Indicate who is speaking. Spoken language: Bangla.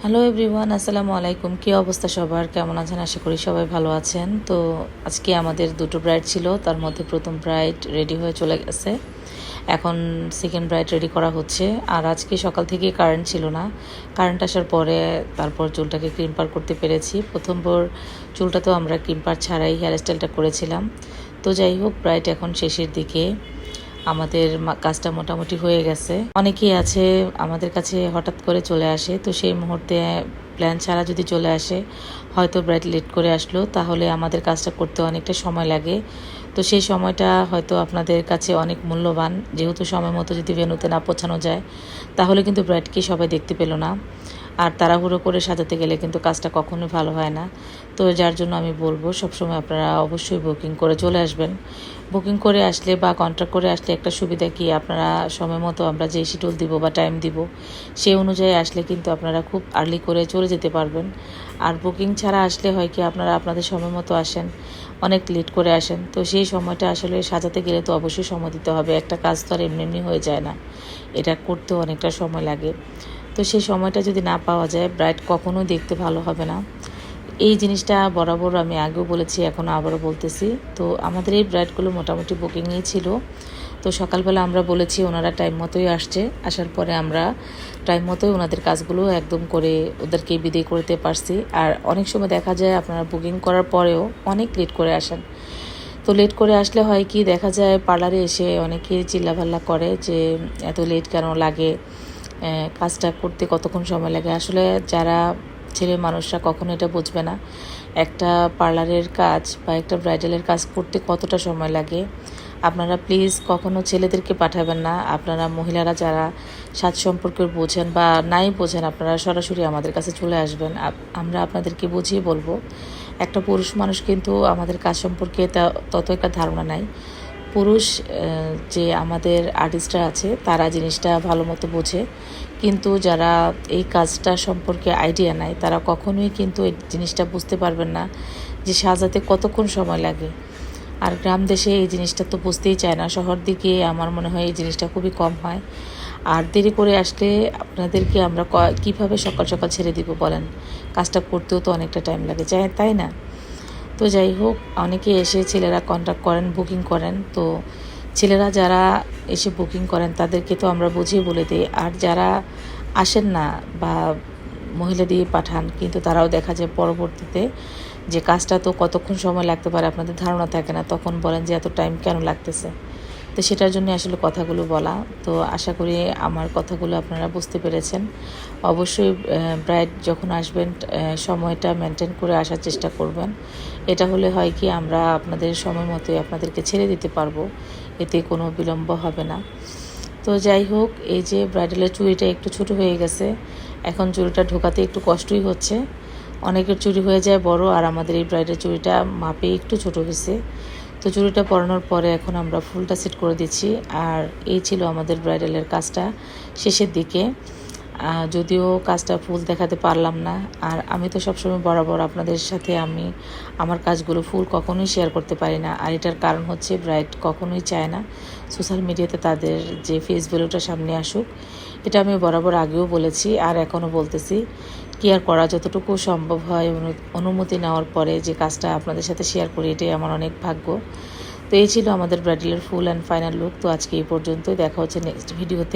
Speaker 1: হ্যালো এভরিওয়ান, আসসালামু আলাইকুম। কী অবস্থা সবার, কেমন আছেন? আশা করি সবাই ভালো আছেন। তো আজকে আমাদের দুটো ব্রাইড ছিল, তার মধ্যে প্রথম ব্রাইড রেডি হয়ে চলে গেছে। এখন সেকেন্ড ব্রাইড রেডি করা হচ্ছে। আর আজকে সকাল থেকে কারেন্ট ছিল না। কারেন্ট আসার পরে তারপর চুলটাকে ক্রিম্পার করতে পেরেছি। প্রথমবার চুলটা তো আমরা ক্রিম্পার ছাড়াই হেয়ার স্টাইলটা করেছিলাম। তো যাই হোক, ব্রাইড এখন শেষের দিকে, আমাদের কাজটা মোটামুটি হয়ে গেছে। অনেকেই আছে আমাদের কাছে হঠাৎ করে চলে আসে, তো সেই মুহূর্তে প্ল্যান ছাড়া যদি চলে আসে, হয়তো ব্রাইড লেট করে আসলো, তাহলে আমাদের কাজটা করতে অনেকটা সময় লাগে। তো সেই সময়টা হয়তো আপনাদের কাছে অনেক মূল্যবান, যেহেতু সময় মতো যদি ভেন্যুতে না পৌঁছানো যায়, তাহলে কিন্তু ব্রাইডকে সবাই দেখতে পেল না। আর তাড়াহুড়ো করে সাজাতে গেলে কিন্তু কাজটা কখনোই ভালো হয় না। তো যার জন্য আমি বলবো, সবসময় আপনারা অবশ্যই বুকিং করে চলে আসবেন। বুকিং করে আসলে বা কন্ট্রাক্ট করে আসলে একটা সুবিধা কি, আপনারা সময় মতো আমরা যে শিডিউল দিব বা টাইম দিব, সেই অনুযায়ী আসলে কিন্তু আপনারা খুব আর্লি করে চলে যেতে পারবেন। আর বুকিং ছাড়া আসলে হয় কি, আপনারা আপনাদের সময় মতো আসেন, অনেক লেট করে আসেন। তো সেই সময়টা আসলে সাজাতে গেলে তো অবশ্যই সময় দিতে হবে। একটা কাজ তো আর এমনি এমনি হয়ে যায় না, এটা করতেও অনেকটা সময় লাগে। তো সেই সময়টা যদি না পাওয়া যায়, ব্রাইড কখনোই দেখতে ভালো হবে না। এই জিনিসটা বরাবর আমি আগেও বলেছি, এখনও আবারও বলতেছি। তো আমাদের এই ব্রাইডগুলো মোটামুটি বুকিংয়েই ছিল। তো সকালবেলা আমরা বলেছি, ওনারা টাইম মতোই আসছে। আসার পরে আমরা টাইম মতোই ওনাদের কাজগুলো একদম করে ওদেরকে বিদায় করতে পারছি। আর অনেক সময় দেখা যায় আপনারা বুকিং করার পরেও অনেক লেট করে আসেন। তো লেট করে আসলে হয় কি, দেখা যায় পার্লারে এসে অনেকে চিল্লাভাল্লা করে যে এত লেট কেন লাগে, কাজটা করতে কতক্ষণ সময় লাগে। আসলে যারা ছেলে মানুষরা কখনো এটা বুঝবে না, একটা পার্লারের কাজ বা একটা ব্রাইডালের কাজ করতে কতটা সময় লাগে। আপনারা প্লিজ কখনো ছেলেদেরকে পাঠাবেন না। আপনারা মহিলারা যারা সাজ সম্পর্কে বোঝেন বা নাই বোঝেন, আপনারা সরাসরি আমাদের কাছে চলে আসবেন। আমরা আপনাদেরকে বুঝিয়ে বলবো। একটা পুরুষ মানুষ কিন্তু আমাদের কাজ সম্পর্কে তত একটা ধারণা নাই। পুরুষ যে আমাদের আর্টিস্টরা আছে, তারা জিনিসটা ভালো মতো বোঝে, কিন্তু যারা এই কাজটা সম্পর্কে আইডিয়া নাই, তারা কখনোই কিন্তু এই জিনিসটা বুঝতে পারবেন না যে সাজাতে কতক্ষণ সময় লাগে। আর গ্রাম দেশে এই জিনিসটা তো বুঝতেই চায় না। শহর দিকে আমার মনে হয় এই জিনিসটা খুবই কম হয়। আর দেরি করে আসলে আপনাদেরকে আমরা কীভাবে সকাল সকাল ছেড়ে দিব বলেন? কাজটা করতেও তো অনেকটা টাইম লাগে, তাই না? তো যাই হোক, অনেকে এসে ছেলেরা কন্ট্যাক্ট করেন, বুকিং করেন। তো ছেলেরা যারা এসে বুকিং করেন, তাদেরকে তো আমরা বুঝিয়ে বলে দিই। আর যারা আসেন না বা মহিলা দিয়ে পাঠান, কিন্তু তারাও দেখা যায় পরবর্তীতে যে কাজটা তো কতক্ষণ সময় লাগতে পারে আপনাদের ধারণা থাকে না, তখন বলেন যে এত টাইম কেন লাগতেছে। তো সেটার জন্য আসলে কথাগুলো বলা। তো আশা করি আমার কথাগুলো আপনারা বুঝতে পেরেছেন। অবশ্যই ব্রাইড যখন আসবেন, সময়টা মেনটেন করে আসার চেষ্টা করবেন। এটা হলে হয় কি, আমরা আপনাদের সময় মতোই আপনাদেরকে ছেড়ে দিতে পারবো, এতে কোনো বিলম্ব হবে না। তো যাই হোক, এই যে ব্রাইডালের চুড়িটা একটু ছোট হয়ে গেছে, এখন চুড়িটা ঢোকাতে একটু কষ্টই হচ্ছে। অনেকের চুড়ি হয়ে যায় বড়, আর আমাদের এই ব্রাইডের চুড়িটা মাপে একটু ছোট হয়েছে। তো চুড়িটা পরানোর পরে এখন আমরা ফুলটা সেট করে দিচ্ছি। আর এই ছিল আমাদের ব্রাইডালের কাজটা শেষের দিকে। যদিও কাজটা ফুল দেখাতে পারলাম না। আর আমি তো সবসময় বরাবর আপনাদের সাথে আমার কাজগুলো ফুল কখনোই শেয়ার করতে পারি না। আর এটার কারণ হচ্ছে, ব্রাইড কখনোই চায় না সোশ্যাল মিডিয়াতে তাদের যে ফেস ভ্যালুটা সামনে আসুক। এটা আমি বরাবর আগেও বলেছি, আর এখনও বলতেছি। কি আর করা, যতটুকু সম্ভব হয় অনুমতি নেওয়ার পরে যে কাজটা আপনাদের সাথে শেয়ার করি, এটাই আমার অনেক ভাগ্য। তো এই ছিল আমাদের ব্রাইডালের ফুল অ্যান্ড ফাইনাল লুক। তো আজকে এই পর্যন্তই, দেখা হচ্ছে নেক্সট ভিডিওতে।